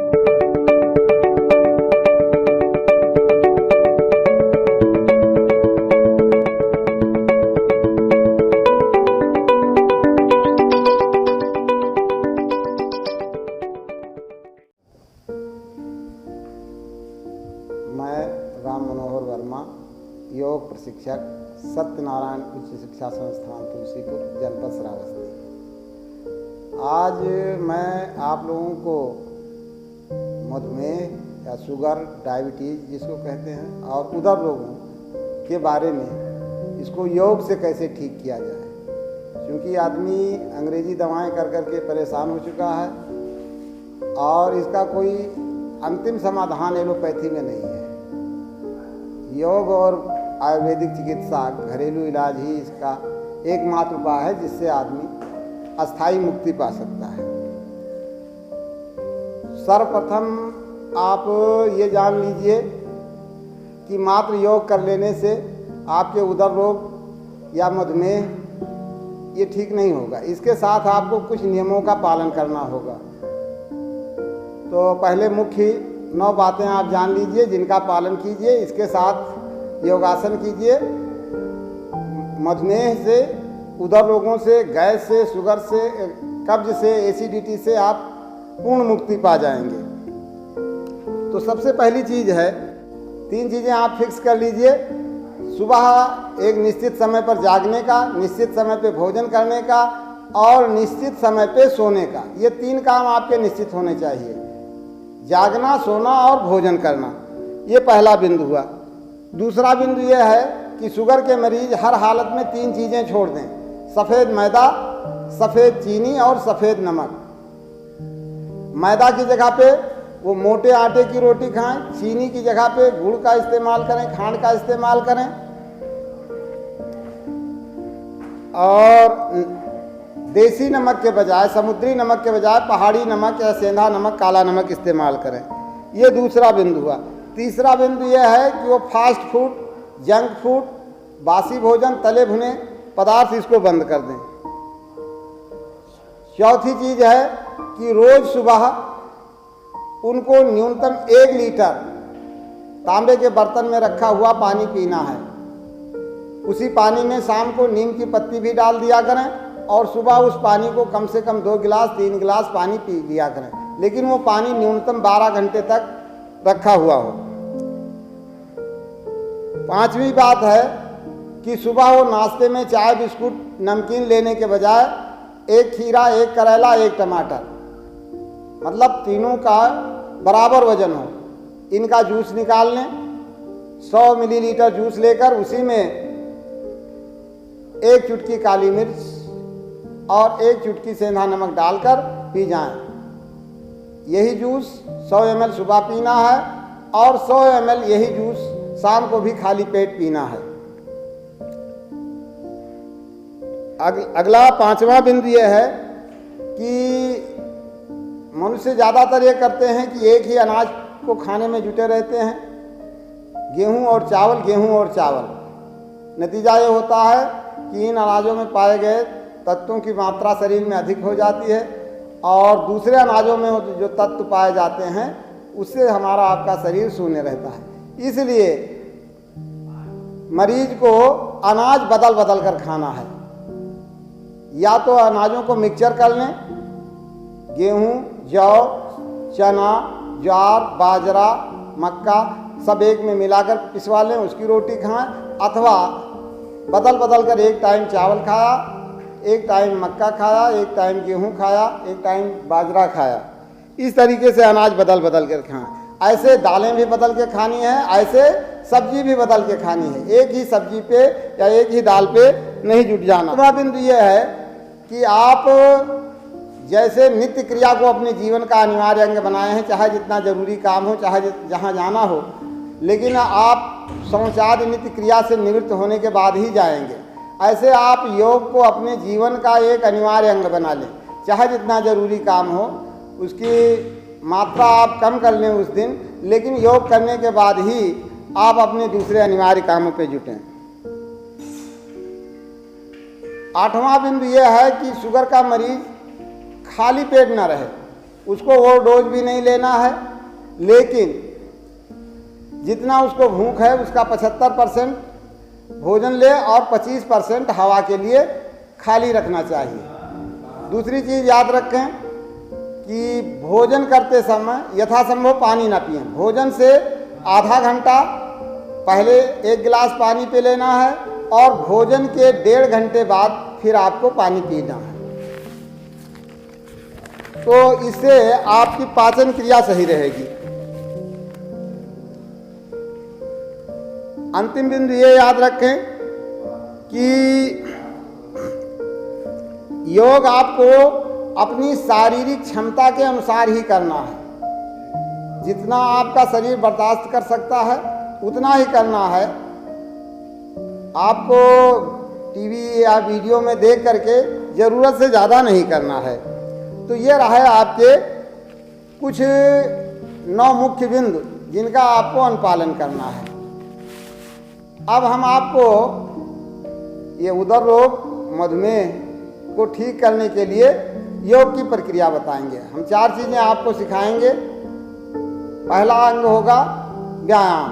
मैं राम मनोहर वर्मा, योग प्रशिक्षक, सत्यनारायण उच्च शिक्षा संस्थान तुलसीपुर, जनपद श्रावस्ती। आज मैं आप लोगों को मधुमेह या शुगर, डायबिटीज़ जिसको कहते हैं, और उदर रोगों के बारे में इसको योग से कैसे ठीक किया जाए, क्योंकि आदमी अंग्रेजी दवाएं कर कर के परेशान हो चुका है और इसका कोई अंतिम समाधान एलोपैथी में नहीं है। योग और आयुर्वेदिक चिकित्सा, घरेलू इलाज ही इसका एकमात्र उपाय है जिससे आदमी अस्थायी मुक्ति पा सकता है। सर्वप्रथम आप ये जान लीजिए कि मात्र योग कर लेने से आपके उदर रोग या मधुमेह ये ठीक नहीं होगा। इसके साथ आपको कुछ नियमों का पालन करना होगा। तो पहले मुख्य 9 बातें आप जान लीजिए जिनका पालन कीजिए। इसके साथ योगासन कीजिए। मधुमेह से, उदर रोगों से, गैस से, शुगर से, कब्ज से, एसिडिटी से आप पूर्ण मुक्ति पा जाएंगे। तो सबसे पहली चीज़ है, 3 चीज़ें आप फिक्स कर लीजिए। सुबह एक निश्चित समय पर जागने का, निश्चित समय पे भोजन करने का और निश्चित समय पे सोने का। ये 3 काम आपके निश्चित होने चाहिए। जागना, सोना और भोजन करना, ये पहला बिंदु हुआ। दूसरा बिंदु ये है कि शुगर के मरीज हर हालत में 3 चीज़ें छोड़ दें: सफ़ेद मैदा, सफ़ेद चीनी और सफ़ेद नमक। मैदा की जगह पे वो मोटे आटे की रोटी खाएं, चीनी की जगह पे गुड़ का इस्तेमाल करें, खांड का इस्तेमाल करें, और देसी नमक के बजाय, समुद्री नमक के बजाय पहाड़ी नमक या सेंधा नमक, काला नमक इस्तेमाल करें। ये दूसरा बिंदु हुआ। तीसरा बिंदु यह है कि वो फास्ट फूड, जंक फूड, बासी भोजन, तले भुने पदार्थ, इसको बंद कर दें। चौथी चीज़ है कि रोज़ सुबह उनको न्यूनतम 1 लीटर तांबे के बर्तन में रखा हुआ पानी पीना है। उसी पानी में शाम को नीम की पत्ती भी डाल दिया करें और सुबह उस पानी को कम से कम 2 गिलास 3 गिलास पानी पी लिया करें, लेकिन वो पानी न्यूनतम 12 घंटे तक रखा हुआ हो। 5वीं बात है कि सुबह वो नाश्ते में चाय, बिस्कुट, नमकीन लेने के बजाय 1 खीरा, 1 करेला, 1 टमाटर, मतलब तीनों का बराबर वजन हो, इनका जूस निकाल लें। 100 मिलीलीटर जूस लेकर उसी में 1 चुटकी काली मिर्च और 1 चुटकी सेंधा नमक डालकर पी जाएं। यही जूस 100 ml सुबह पीना है और 100 ml यही जूस शाम को भी खाली पेट पीना है। अगला 5वां बिंदु यह है कि मनुष्य ज़्यादातर ये करते हैं कि एक ही अनाज को खाने में जुटे रहते हैं, गेहूं और चावल, गेहूं और चावल। नतीजा ये होता है कि इन अनाजों में पाए गए तत्वों की मात्रा शरीर में अधिक हो जाती है और दूसरे अनाजों में जो तत्व पाए जाते हैं उससे हमारा आपका शरीर शून्य रहता है। इसलिए मरीज को अनाज बदल बदल कर खाना है। या तो अनाजों को मिक्सचर कर लें, गेहूं, जौ, चना, ज्वार, बाजरा, मक्का सब एक में मिलाकर पिसवा लें, उसकी रोटी खाएं, अथवा बदल बदल कर एक टाइम चावल खाया, एक टाइम मक्का खाया, एक टाइम गेहूं खाया, एक टाइम बाजरा खाया। इस तरीके से अनाज बदल बदल कर खाएं। ऐसे दालें भी बदल के खानी है, ऐसे सब्जी भी बदल के खानी है। एक ही सब्जी पे या एक ही दाल पे नहीं जुट जाना। दूसरा बिंदु यह है कि आप जैसे नित्य क्रिया को अपने जीवन का अनिवार्य अंग बनाए हैं, चाहे जितना जरूरी काम हो, चाहे जहाँ जाना हो, लेकिन आप शौचादि नित्य क्रिया से निवृत्त होने के बाद ही जाएंगे। ऐसे आप योग को अपने जीवन का एक अनिवार्य अंग बना लें। चाहे जितना जरूरी काम हो उसकी मात्रा आप कम कर लें उस दिन, लेकिन योग करने के बाद ही आप अपने दूसरे अनिवार्य कामों पे जुटें। 8वां बिंदु यह है कि शुगर का मरीज खाली पेट न रहे, उसको वो डोज भी नहीं लेना है, लेकिन जितना उसको भूख है उसका 75% भोजन ले और 25% हवा के लिए खाली रखना चाहिए। दूसरी चीज़ याद रखें कि भोजन करते समय यथासंभव पानी ना पिएं। भोजन से आधा घंटा पहले 1 गिलास पानी पी लेना है और भोजन के 1.5 घंटे बाद फिर आपको पानी पीना है। तो इससे आपकी पाचन क्रिया सही रहेगी। अंतिम बिंदु ये याद रखें कि योग आपको अपनी शारीरिक क्षमता के अनुसार ही करना है। जितना आपका शरीर बर्दाश्त कर सकता है उतना ही करना है। आपको टीवी या वीडियो में देख करके ज़रूरत से ज़्यादा नहीं करना है। तो ये रहे आपके कुछ 9 मुख्य बिंदु जिनका आपको अनुपालन करना है। अब हम आपको ये उदर रोग, मधुमेह को ठीक करने के लिए योग की प्रक्रिया बताएंगे। हम 4 चीज़ें आपको सिखाएंगे। पहला अंग होगा व्यायाम।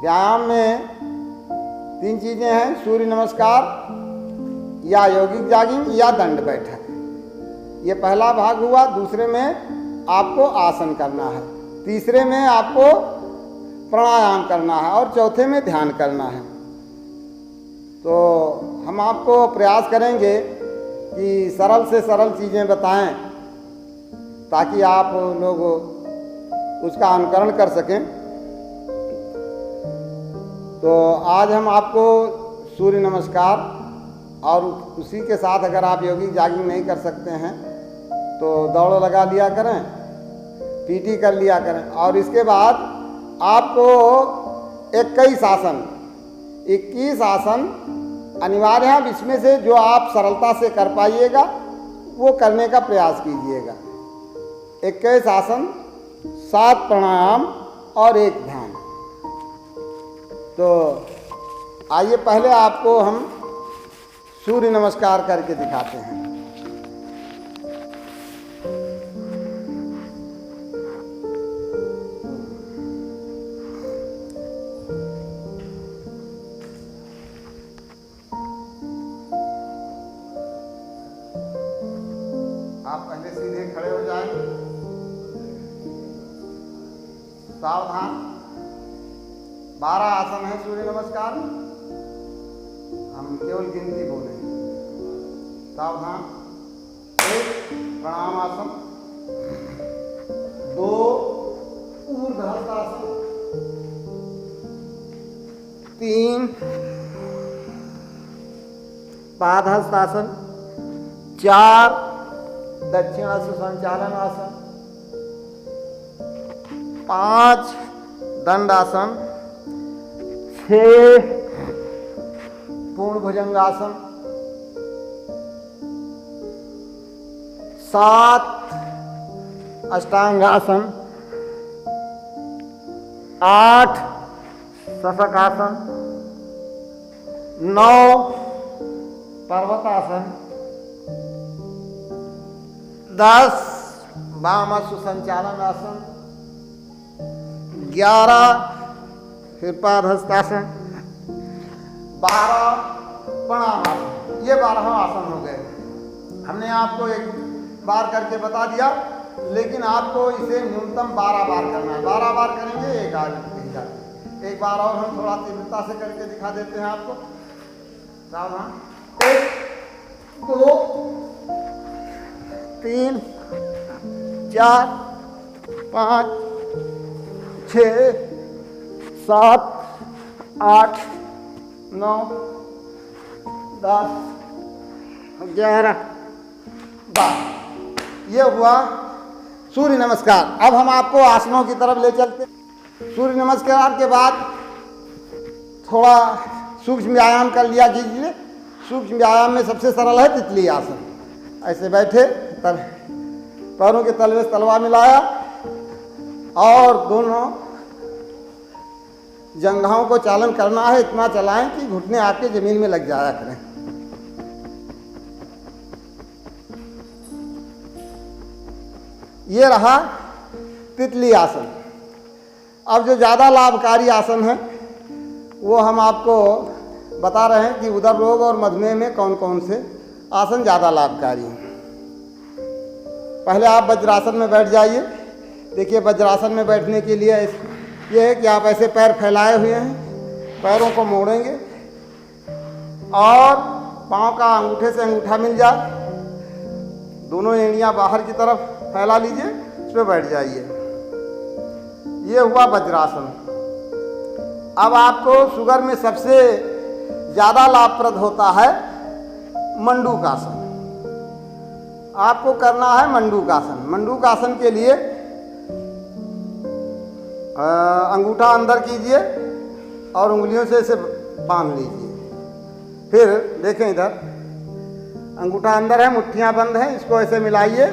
व्यायाम में 3 चीज़ें हैं, सूर्य नमस्कार या यौगिक जॉगिंग या दंड बैठक। ये पहला भाग हुआ। दूसरे में आपको आसन करना है, तीसरे में आपको प्राणायाम करना है और चौथे में ध्यान करना है। तो हम आपको प्रयास करेंगे कि सरल से सरल चीज़ें बताएं ताकि आप लोग उसका अनुकरण कर सकें। तो आज हम आपको सूर्य नमस्कार और उसी के साथ अगर आप यौगिक जॉगिंग नहीं कर सकते हैं तो दौड़ लगा लिया करें, पीटी कर लिया करें। और इसके बाद आपको 21 आसन अनिवार्य है। इसमें से जो आप सरलता से कर पाइएगा वो करने का प्रयास कीजिएगा। 21 आसन, 7 प्राणायाम और 1 ध्यान। तो आइए पहले आपको हम सूर्य नमस्कार करके दिखाते हैं। आप पहले सीधे खड़े हो जाएं। सावधान। 12 आसन है सूर्य नमस्कार। हम केवल गिनती बोलेंगे। सावधान। 1 प्रणाम आसन, 2 ऊर्ध्वस्थ आसन, 3 पादहस्त आसन, 4 दक्षिणास्थ संचालन आसन, 5 दंडासन, 6 पूर्ण भुजंगासन, 7 अष्टांगासन, 8 शशकासन, 9 पर्वतासन, 10 वामाश्व संचालन आसन, 11 फिर पादहस्तासन, 12 प्रणामासन। ये 12 आसन हो गए। हमने आपको एक बार करके बता दिया, लेकिन आपको इसे न्यूनतम 12 बार करना है। 12 बार करेंगे एक बार और हम थोड़ा तीव्रता से करके दिखा देते हैं आपको। सावधान। 1 2 3 4 5 6 7 8 9 10 11 12। ये हुआ सूर्य नमस्कार। अब हम आपको आसनों की तरफ ले चलते हैं। सूर्य नमस्कार के बाद थोड़ा सूक्ष्म व्यायाम कर लिया कीजिए। सूक्ष्म व्यायाम में सबसे सरल है तितली आसन। ऐसे बैठे, पैरों के तलवे से तलवा मिलाया और दोनों जंघाओं को चालन करना है। इतना चलाएं कि घुटने आपके जमीन में लग जाया करें। ये रहा तितली आसन। अब जो ज़्यादा लाभकारी आसन है वो हम आपको बता रहे हैं कि उदर रोग और मधुमेह में कौन कौन से आसन ज़्यादा लाभकारी हैं। पहले आप वज्रासन में बैठ जाइए। देखिए, वज्रासन में बैठने के लिए ये है कि आप ऐसे पैर फैलाए हुए हैं, पैरों को मोड़ेंगे और पाँव का अंगूठे से अंगूठा मिल जाए, दोनों एड़ियाँ बाहर की तरफ फैला लीजिए, उस पर बैठ जाइए। ये हुआ वज्रासन। अब आपको शुगर में सबसे ज़्यादा लाभप्रद होता है मंडूकासन। आपको करना है मंडूकासन। मंडूकासन के लिए अंगूठा अंदर कीजिए और उंगलियों से इसे बांध लीजिए। फिर देखें, इधर अंगूठा अंदर है, मुट्ठियां बंद हैं, इसको ऐसे मिलाइए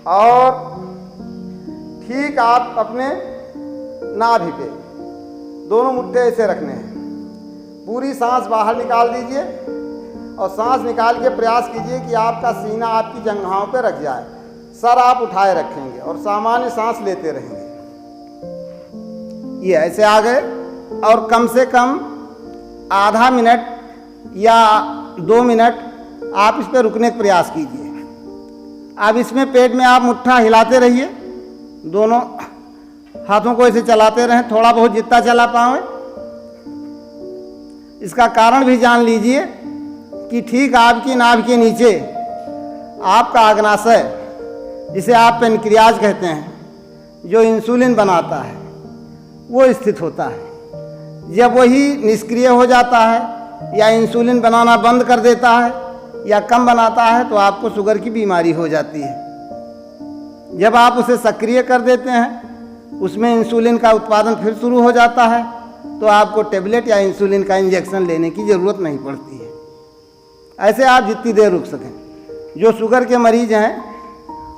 और ठीक आप अपने नाभि पे दोनों मुट्ठे ऐसे रखने हैं। पूरी सांस बाहर निकाल दीजिए और सांस निकाल के प्रयास कीजिए कि आपका सीना आपकी जंघाओं पे रख जाए। सर आप उठाए रखेंगे और सामान्य सांस लेते रहेंगे। ये ऐसे आ गए और कम से कम आधा मिनट या 2 मिनट आप इस पर रुकने का प्रयास कीजिए। अब इसमें पेट में आप मुट्ठा हिलाते रहिए, दोनों हाथों को ऐसे चलाते रहें, थोड़ा बहुत जितना चला पाएं। इसका कारण भी जान लीजिए कि ठीक आपकी नाभि के नीचे आपका अग्नाशय, जिसे आप पेनक्रियाज कहते हैं, जो इंसुलिन बनाता है, वो स्थित होता है। जब वही निष्क्रिय हो जाता है या इंसुलिन बनाना बंद कर देता है या कम बनाता है तो आपको शुगर की बीमारी हो जाती है। जब आप उसे सक्रिय कर देते हैं, उसमें इंसुलिन का उत्पादन फिर शुरू हो जाता है, तो आपको टेबलेट या इंसुलिन का इंजेक्शन लेने की ज़रूरत नहीं पड़ती है। ऐसे आप जितनी देर रुक सकें। जो शुगर के मरीज हैं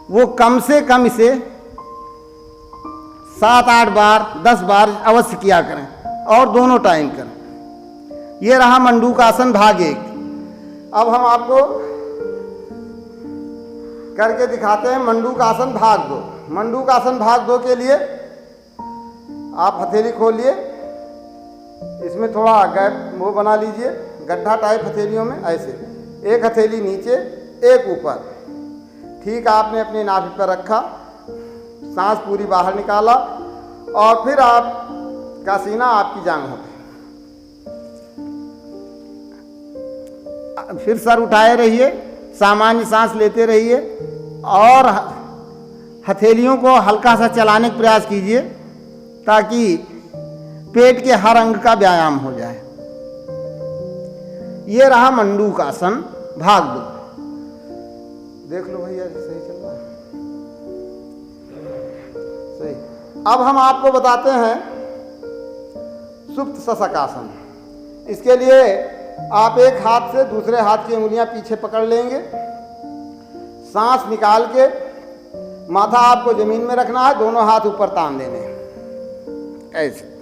वो कम से कम इसे 7-8 बार 10 बार अवश्य किया करें और दोनों टाइम करें। ये रहा मंडूकासन भाग 1। अब हम आपको करके दिखाते हैं मंडूकासन भाग 2। मंडूकासन भाग 2 के लिए आप हथेली खोलिए, इसमें थोड़ा गैप वो बना लीजिए, गड्ढा टाइप हथेलियों में, ऐसे एक हथेली नीचे एक ऊपर। ठीक आपने अपनी नाभि पर रखा, सांस पूरी बाहर निकाला और फिर आप का सीना आपकी जांघों पे। फिर सर उठाए रहिए, सामान्य सांस लेते रहिए और हथेलियों को हल्का सा चलाने का प्रयास कीजिए ताकि पेट के हर अंग का व्यायाम हो जाए। ये रहा मंडूकासन भाग 2। देख लो भैया, सही चल रहा है, सही। अब हम आपको बताते हैं सुप्त शशकासन। इसके लिए आप एक हाथ से दूसरे हाथ की उंगलियां पीछे पकड़ लेंगे, सांस निकाल के माथा आपको जमीन में रखना है, दोनों हाथ ऊपर तान देने हैं, ऐसे।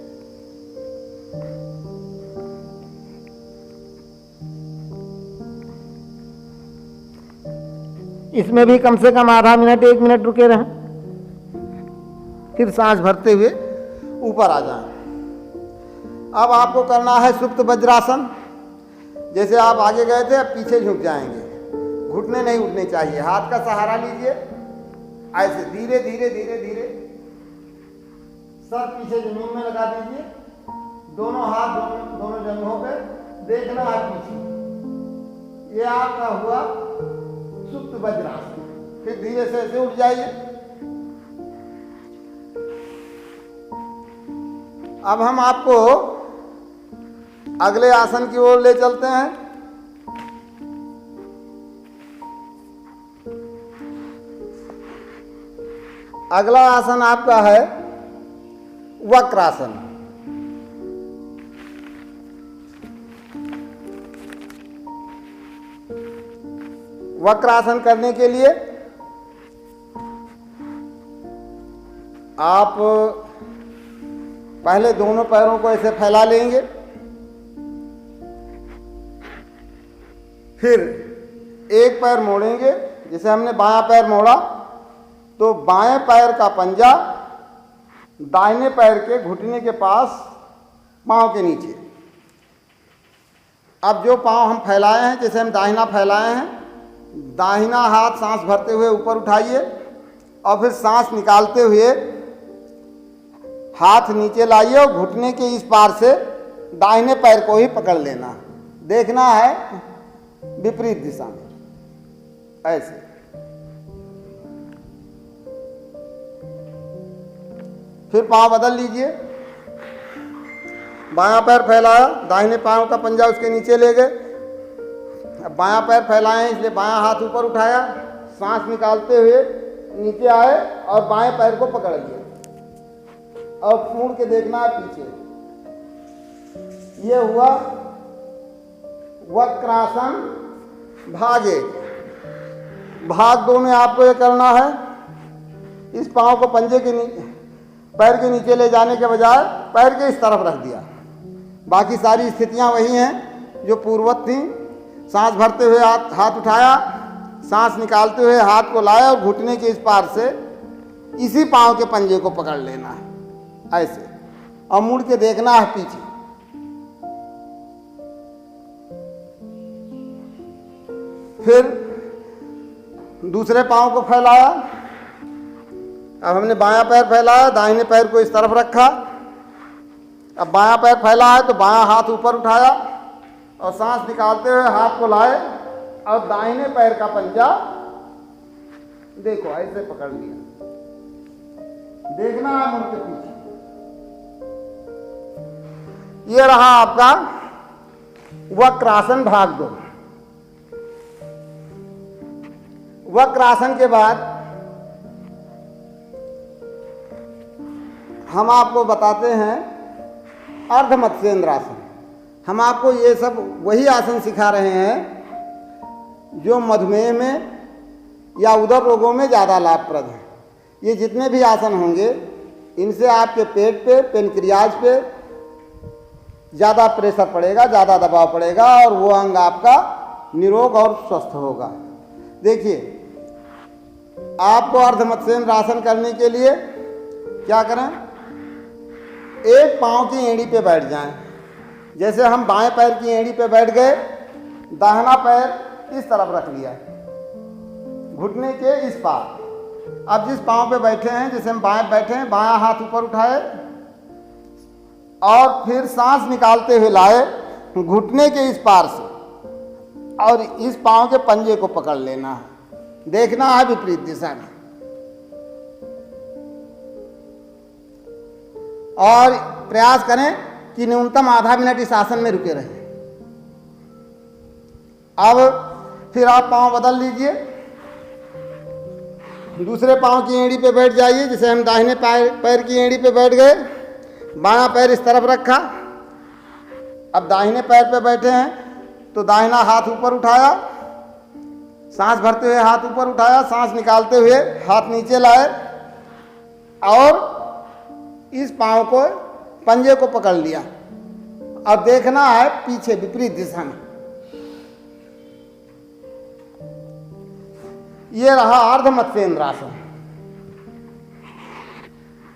इसमें भी कम से कम आधा मिनट 1 मिनट रुके रहें, फिर सांस भरते हुए ऊपर आ जाएं। अब आपको करना है सुप्त वज्रासन। जैसे आप आगे गए थे, अब पीछे झुक जाएंगे, घुटने नहीं उठने चाहिए, हाथ का सहारा लीजिए, ऐसे धीरे धीरे धीरे धीरे सर पीछे जमीन में लगा दीजिए, दोनों हाथ दोनों जंघों पे, देखना है पीछे। ये आपका हुआ सुप्त वज्रासन। फिर धीरे से ऐसे उठ जाइए। अब हम आपको अगले आसन की ओर ले चलते हैं। अगला आसन आपका है वक्रासन। वक्रासन करने के लिए आप पहले दोनों पैरों को ऐसे फैला लेंगे, फिर एक पैर मोड़ेंगे, जैसे हमने बायां पैर मोड़ा तो बाएं पैर का पंजा दाहिने पैर के घुटने के पास, पाँव के नीचे। अब जो पाँव हम फैलाए हैं, जैसे हम दाहिना फैलाए हैं, दाहिना हाथ सांस भरते हुए ऊपर उठाइए और फिर सांस निकालते हुए हाथ नीचे लाइए और घुटने के इस पार से दाहिने पैर को ही पकड़ लेना। देखना है विपरीत दिशा में, ऐसे। फिर पांव बदल लीजिए। बायां पैर फैलाया, दाहिने पांव का पंजा उसके नीचे ले गए। अब बायां पैर फैलाए इसलिए बायां हाथ ऊपर उठाया, सांस निकालते हुए नीचे आए और बाएं पैर को पकड़ लिया और मुड़ के देखना है पीछे। ये हुआ वक्रासन भाग 1। भाग 2 में आपको ये करना है, इस पांव को पंजे के पैर के नीचे ले जाने के बजाय पैर के इस तरफ रख दिया। बाकी सारी स्थितियां वही हैं जो पूर्ववत थी। सांस भरते हुए हाथ उठाया, सांस निकालते हुए हाथ को लाया और घुटने के इस पार से इसी पांव के पंजे को पकड़ लेना है, ऐसे, और मुड़ के देखना है पीछे। फिर दूसरे पांव को फैलाया। अब हमने बायां पैर फैलाया, दाहिने पैर को इस तरफ रखा। अब बायां पैर फैला है तो बायां हाथ ऊपर उठाया और सांस निकालते हुए हाथ को लाए और दाहिने पैर का पंजा देखो ऐसे पकड़ लिया। देखना है मुड़ के पीछे। ये रहा आपका वक्रासन भाग 2। वक्रासन के बाद हम आपको बताते हैं अर्ध मत्स्येंद्रासन। हम आपको ये सब वही आसन सिखा रहे हैं जो मधुमेह में या उदर रोगों में ज़्यादा लाभप्रद है। ये जितने भी आसन होंगे इनसे आपके पेट पे, पेनक्रियाज पे ज़्यादा प्रेशर पड़ेगा, ज़्यादा दबाव पड़ेगा और वो अंग आपका निरोग और स्वस्थ होगा। देखिए, आपको अर्ध मत्स्येंद्रासन करने के लिए क्या करें, एक पांव की एड़ी पे बैठ जाएं। जैसे हम बाएं पैर की एड़ी पे बैठ गए, दाहिना पैर इस तरफ रख लिया, घुटने के इस पार। अब जिस पांव पे बैठे हैं, जैसे हम बाएं बैठे हैं, बायां हाथ ऊपर उठाए और फिर सांस निकालते हुए लाए घुटने के इस पार से और इस पांव के पंजे को पकड़ लेना है। देखना है विपरीत दिशा में और प्रयास करें कि न्यूनतम आधा मिनट इस आसन में रुके रहें। अब फिर आप पांव बदल लीजिए, दूसरे पांव की एड़ी पे बैठ जाइए। जैसे हम दाहिने पैर की एड़ी पे बैठ गए, बायां पैर इस तरफ रखा। अब दाहिने पैर पे बैठे हैं तो दाहिना हाथ ऊपर उठाया, सांस भरते हुए हाथ ऊपर उठाया, सांस निकालते हुए हाथ नीचे लाए और इस पांव को, पंजे को पकड़ लिया। अब देखना है पीछे विपरीत दिशा में। ये रहा अर्ध मत्स्येंद्रासन।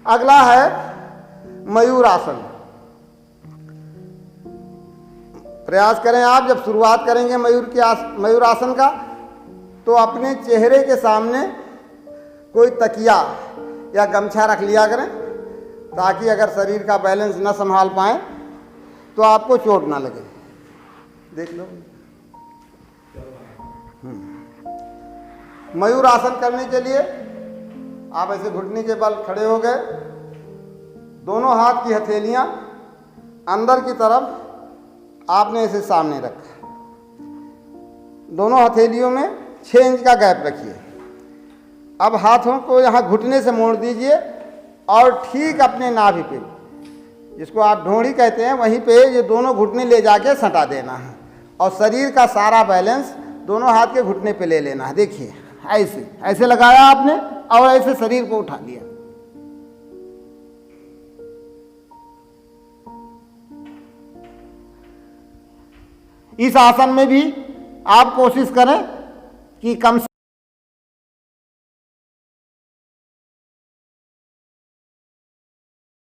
अगला है मयूरासन। प्रयास करें आप, जब शुरुआत करेंगे मयूरासन का, तो अपने चेहरे के सामने कोई तकिया या गमछा रख लिया करें ताकि अगर शरीर का बैलेंस न संभाल पाए तो आपको चोट ना लगे। देख लो। मयूरासन करने के लिए आप ऐसे घुटने के बल खड़े हो गए, दोनों हाथ की हथेलियां अंदर की तरफ आपने इसे सामने रखा। दोनों हथेलियों में 6 इंच का गैप रखिए। अब हाथों को यहाँ घुटने से मोड़ दीजिए और ठीक अपने नाभि पे, जिसको आप ढोंड़ी कहते हैं, वहीं पे ये दोनों घुटने ले जाके सटा देना है और शरीर का सारा बैलेंस दोनों हाथ के घुटने पे ले लेना है। देखिए, ऐसे ऐसे लगाया आपने और ऐसे शरीर को उठा लिया। इस आसन में भी आप कोशिश करें कि कम